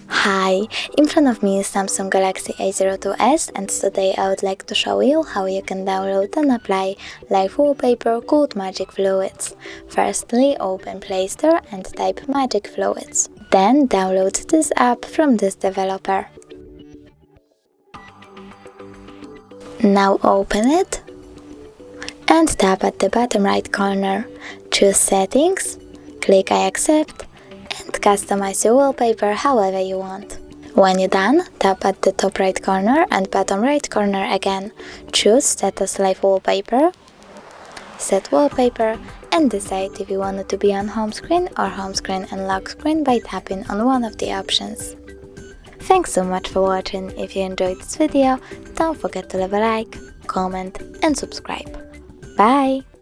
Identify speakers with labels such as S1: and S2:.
S1: Hi, in front of me is Samsung Galaxy A02s, and today I would like to show you how you can download and apply live wallpaper called Magic Fluids. Firstly, open Play Store and type Magic Fluids. Then download this app from this developer. Now open it and tap at the bottom right corner. Choose Settings, click I accept, and customize your wallpaper however you want. When you're done, tap at the top right corner and bottom right corner again. Choose Set as Live Wallpaper, Set Wallpaper, and decide if you want it to be on home screen or home screen and lock screen by tapping on one of the options. Thanks so much for watching. If you enjoyed this video, don't forget to leave a like, comment, and subscribe. Bye!